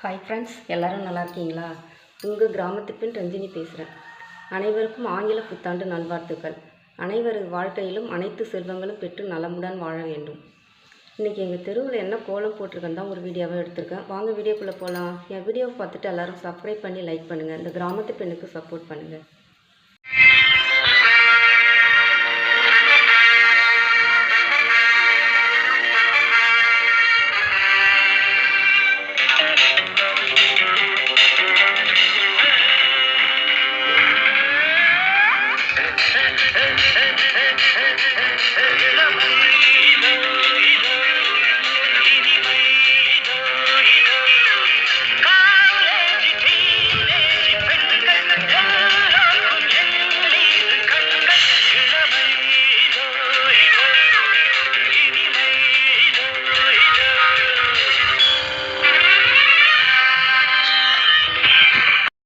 Hi friends, எல்லோரும் நல்லா இருக்கீங்களா? உங்கள் கிராமத்து பெண் ரஞ்சினி பேசுகிறேன். அனைவருக்கும் ஆங்கில புத்தாண்டு நல்வாழ்த்துக்கள். அனைவரது வாழ்க்கையிலும் அனைத்து செல்வங்களும் பெற்று நலமுடன் வாழ வேண்டும். இன்றைக்கி எங்கள் தெருவில் என்ன கோலம் போட்டிருக்கேன்னு தான் ஒரு வீடியோவாக எடுத்திருக்கேன். வாங்க வீடியோக்குள்ளே போகலாம். என் வீடியோவை பார்த்துட்டு எல்லோரும் சப்ஸ்கிரைப் பண்ணி லைக் பண்ணுங்கள். இந்த கிராமத்து பெண்ணுக்கு சப்போர்ட் பண்ணுங்கள்.